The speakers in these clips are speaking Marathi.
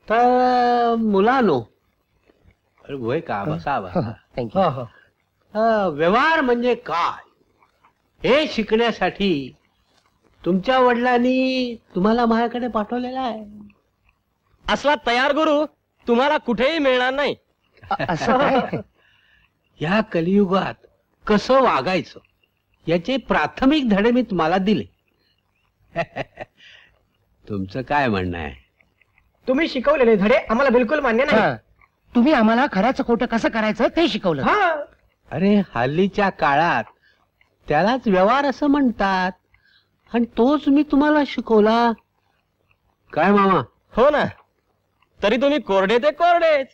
तर मुलानो, वय का बसा बसा. थँक्यू. व्यवहार म्हणजे काय हे शिकण्यासाठी तुमच्या वडिलांनी तुम्हाला माझ्याकडे पाठवलेला आहे. असला तयार गुरु तुम्हाला कुठेही मिळणार नाही. या कलियुगात कसं वागायचं याचे प्राथमिक धडे मी तुम्हाला दिले. तुमचं काय म्हणणं आहे? तुम्ही शिकवलेले धडे आम्हाला बिलकुल मान्य नाही. तुम्ही आम्हाला खऱ्याचं खोटं कसं करायचं ते शिकवलं. अरे हल्लीच्या काळात त्यालाच व्यवहार असं म्हणतात आणि तोच मी तुम्हाला शिकवला. काय मामा? हो ना, तरी तुम्ही कोरडे ते कोरडेच.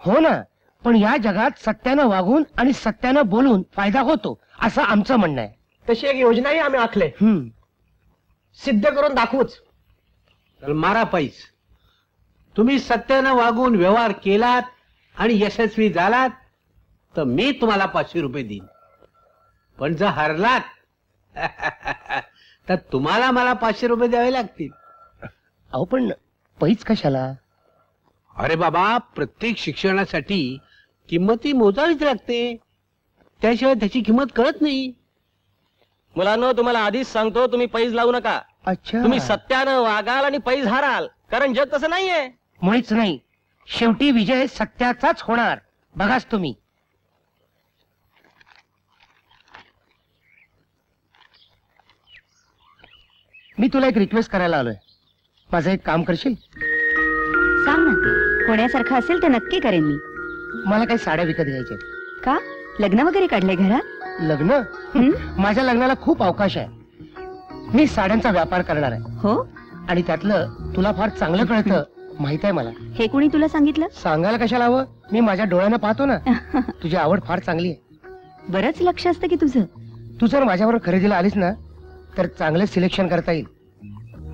हो ना, पण या जगात सत्यानं वागून आणि सत्यानं बोलून फायदा होतो असं आमचं म्हणणं आहे. तशी एक योजनाही आम्ही आखले, सिद्ध करून दाखवूच. तर मारा पैस. तुम्ही सत्यानं वागून व्यवहार केलात आणि यशस्वी झालात तर मी तुम्हाला 500 रुपये देईन. पण जर हरलात तर तुम्हाला मला 500 रुपये द्यावे लागतील. अहो पण पैच कशाला? अरे बाबा, प्रत्येक शिक्षणासाठी किंमती मोजावीच लागते, त्याशिवाय त्याची किंमत कळत नाही. मुलांनो, तुम्हाला आधीच सांगतो, तुम्ही पैज लावू नका. अच्छा, तुम्ही सत्यानं वागाल आणि पैज हाराल, कारण जग तसं नाहीये. मुळीच नाही. शेवटी विजय सत्याचाच होणार, बघाच तुम्ही. मी तुला एक रिक्वेस्ट करायला आलोय. माझं एक काम करशील? सांग ना. होण्यासारखं असेल तर नक्की करेन मी. मला काही साड्या विकत घ्यायच्या. का? लग्न वगैरे काढले घरात? लग्न? माझ्या लग्नाला खूप अवकाश आहे. मी साड्यांचा व्यापार करणार आहे. हो? आणि त्यातलं तुला फार चांगलं कळतं, माहित आहे मला. हे कुणी तुला सांगितलं? सांगायला कशाला हवं, मी माझ्या डोळ्यानं पाहतो ना. तुझी आवड फार चांगली आहे. बरंच लक्ष असतं की तुझं. तू जर माझ्याबरोबर खरेदीला आलीस ना तर चांगलं सिलेक्शन करता येईल.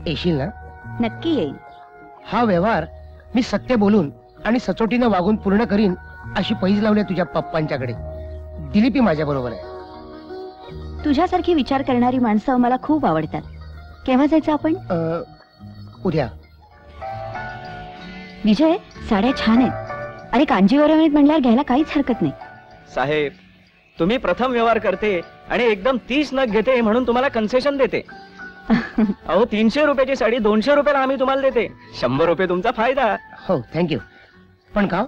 येशील ना? नक्की येईल. हा व्यवहार मी सत्य बोलून आणि सचोटीनं वागून पूर्ण करीन अशी पैज लावली तुझ्या पप्पांच्याकडे. दिलीपी माझ्या बरोबर आहे. तुझ्यासारखी विचार करणारी माणसं मला खूप आवडतात. केव्हा जायचं आपण? उद्या. विजय, साड्या छान आहेत आणि कांजीवरम आहेत म्हणल्यावर घ्यायला काहीच हरकत नाही. साहेब, तुम्ही प्रथम व्यवहार करते आणि एकदम 30 नग घेते म्हणून तुम्हाला कन्सेशन देते. अहो, 300 रुपयाची साडी 200 रुपयाला आम्ही तुम्हाला देते. 100 रुपये तुमचा फायदा. हो, थँक्यू. पण का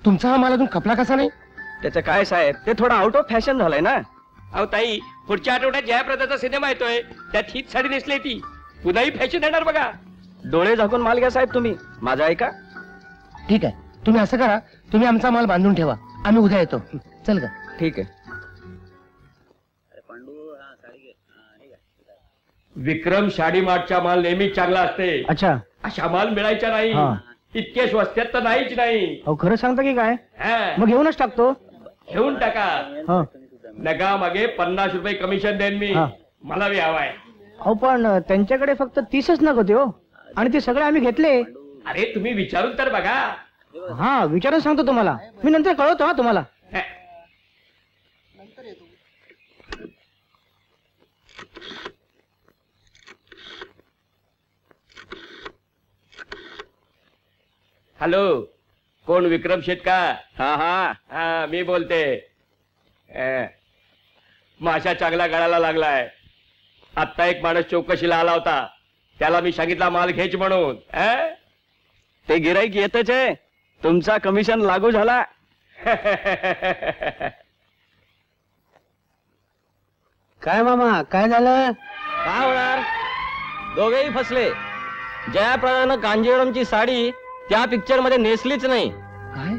तुमचा हा माल अजून खपला कसा नाही? त्याचं काय साहेब, ते थोडं आउट ऑफ फॅशन झालंय ना. अहो ताई, पुढच्या आठवड्यात जयाप्रदाचा सिनेमा येतोय, त्यात हीच साडी नेसली ती. पुन्हाही फॅशन येणार बघा. डोळे झाकून माल घ्या साहेब. तुम्ही माझा ऐका. ठीक आहे, तुम्ही असं करा, तुम्ही आमचा माल बांधून ठेवा, आम्ही उद्या येतो. चल का? ठीक आहे. विक्रम शाडी मार्टचा माल नेहमीच चांगला असते. अच्छा, अशा माल मिळायचा नाही. इतके स्वस्त्यात तर नाहीच नाही. अहो खरं सांगता की काय? मग घेऊनच टाकतो. घेऊन टाका. नका मागे 50 रुपये कमिशन देईन मी. मला बी हवाय. अहो पण त्यांच्याकडे फक्त 30च नग होते हो, आणि ते सगळे आम्ही घेतले. अरे तुम्ही विचारून तर बघा. हा, विचारून सांगतो तुम्हाला मी, नंतर कळवतो. हा तुम्हाला. हॅलो, कोण? विक्रम शेट का? हा हा हा, मी बोलते. माशा चांगला गळाला लागलाय. आत्ता एक माणूस चौकशीला आला होता, त्याला मी सांगितला माल घ्यायच म्हणून. ते गिराईक येतच आहे. तुमचा कमिशन लागू झाला. काय मामा, काय झालं? काय होणार? दोघेही फसले. जयाप्रदानं कांजीवरमची साडी त्या पिक्चर मध्ये नेसलीच नाही. काय?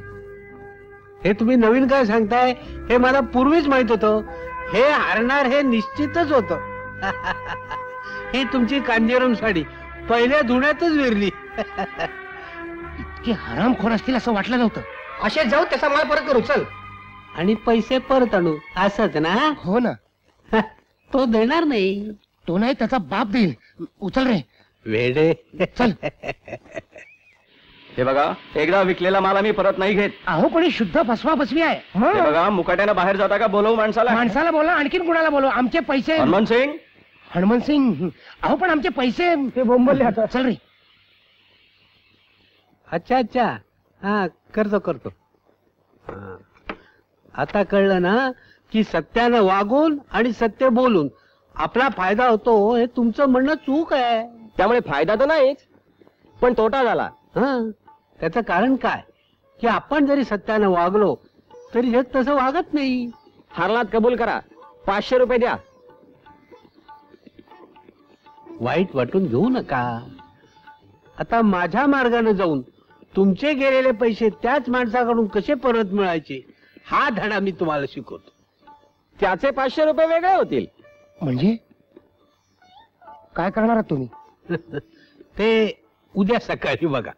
हे तुम्ही नवीन काय सांगताय? हे मला पूर्वीच माहित होतं. हे हारणार हे निश्चितच होतं. ही तुमची कांजीवरम साडी पहिल्या धुण्यातच विरली. इतके हरामखोर असतील असं वाटलं नव्हतं. असे जाऊ, त्याचा माल परत करू. चल. आणि पैसे परत आणू, असंच ना? हो ना. तो देणार नाही. तो नाही, त्याचा बाप देईल. उचल रे वेडे. चल. हे बघा, एकदा विकलेला माल आम्ही परत नाही घेत. अहो पण ही शुद्ध फसवा फसवी आहे. हे बघा, मुकाट्यानं बाहेर जाता का? बोलवू माणसाला. माणसाला बोला, आणखीन कुणाला बोलव. आमचे पैसे. हनुमान सिंग. हनुमान सिंग. अहो पण आमचे पैसे. ते बोंबलले आता. चल रे. अच्छा अच्छा, हा करतो करतो. हा. आता कळलं ना की सत्यानं वागून आणि सत्य बोलून आपला फायदा होतो, हे तुमचं म्हणणं चूक आहे. त्यामुळे फायदा तर नाहीच, पण तोटा झाला. हा, त्याचं कारण काय की आपण जरी सत्यानं वागलो तरी जग तसं वागत नाही. हारलात कबूल करा, 500 रुपये द्या. वाईट वाटून घेऊ नका. आता माझ्या मार्गाने जाऊन तुमचे गेलेले पैसे त्याच माणसाकडून कसे परत मिळायचे हा धडा मी तुम्हाला शिकवतो. त्याचे 500 रुपये वेगळे होतील. म्हणजे काय करणार आहात तुम्ही? ते उद्या सकाळी बघा.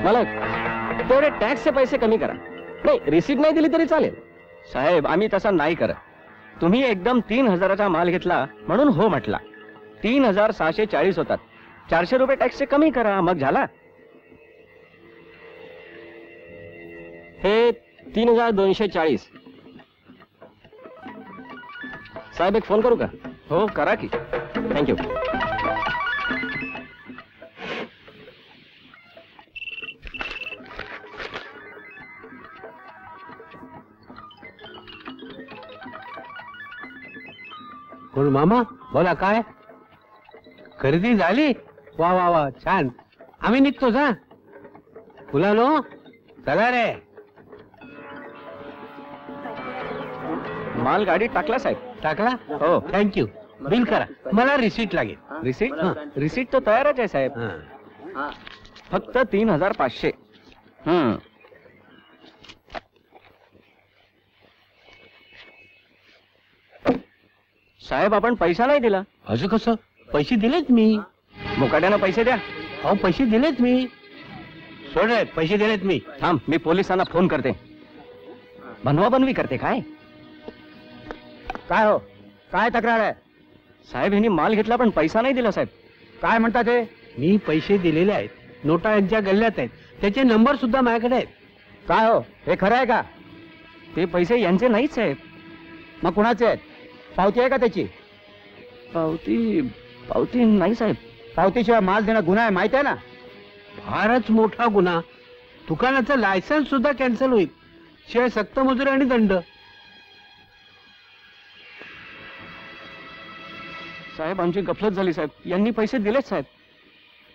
मालक, तेवढे टॅक्सचे पैसे कमी करा. नाही, रिसीट नाही दिली तरी चालेल. साहेब, आम्ही तसा नाही करत. तुम्ही एकदम 3000चा माल घेतला म्हणून हो म्हटला. 3640 होतात. 400 रुपये टॅक्सचे कमी करा, मग झाला. हे 3240. साहेब, एक फोन करू का? हो, करा की. थँक्यू. कोण मामा? बोला, काय खरेदी झाली? वा वा वा, छान. आम्ही निघतोच. हा, फुलानो, चला रे. माल गाडीत टाकला साहेब. टाकला? हो. थँक्यू. बिल करा, मला रिसीट लागेल. रिसीट? रिसीट तर तयारच आहे साहेब. हा. फक्त 3500. साहेब, आपण पैसा नाही दिला. असं कसं? पैसे दिलेच मी. मुकाट्यानं पैसे द्या. अहो, पैसे दिलेच मी. सोड रे, पैसे दिलेत मी. थांब, मी पोलिसांना फोन करते. बनवा बनवी करते काय? काय हो, काय तक्रार आहे? साहेब, ह्यांनी माल घेतला पण पैसा नाही दिला साहेब. काय म्हणता ते? मी पैसे दिलेले आहेत. नोटा यांच्या गल्ल्यात आहेत. त्याचे नंबर सुद्धा माझ्याकडे आहेत. काय हो, हे खरं आहे का? ते पैसे यांचे नाहीच साहेब. मग कुणाचे आहेत? पावती आहे का त्याची? पावती नाही साहेब. पावतीशिवाय माल देणं गुन्हा आहे, माहित आहे ना? फारच मोठा गुन्हा. दुकानाचं लायसन्स सुद्धा कॅन्सल होईल. शिवाय सक्त मजुरी आणि दंड. साहेब, आमची गफलत झाली साहेब. यांनी पैसे दिलेच साहेब.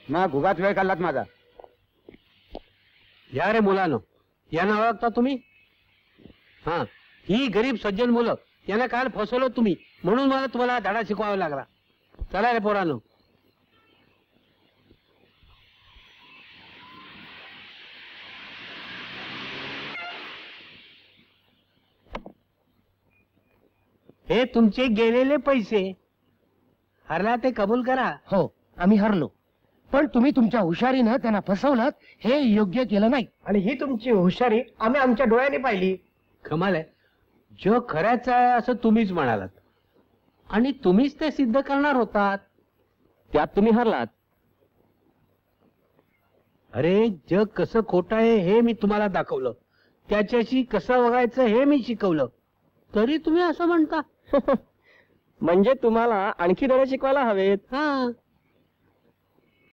मग उगाच वेळ काढलात माझा. या रे मुलानो, यांना ओळखता तुम्ही? हा, ही गरीब सज्जन मुलं. यांना काल फसवलं तुम्ही, म्हणून मला तुम्हाला धडा शिकवावा लागला. चला रे पोरानो. हे तुमचे गेलेले पैसे. हरला ते कबूल करा. हो, आम्ही हरलो, पण तुम्ही तुमच्या हुशारीनं त्यांना फसवलं, हे योग्य केलं नाही. आणि ही तुमची हुशारी आम्ही आमच्या डोळ्याने पाहिली. कमाल आहे. जग खऱ्याच आहे असं तुम्हीच म्हणालात आणि तुम्हीच ते सिद्ध करणार होतात. त्यात तुम्ही हरलात. अरे, जग कसं खोटं आहे हे मी तुम्हाला दाखवलं. त्याच्याशी कसं वागायचं हे मी शिकवलं. तरी तुम्ही असं म्हणता. म्हणजे तुम्हाला आणखी धडे शिकवायला हवेत. हा,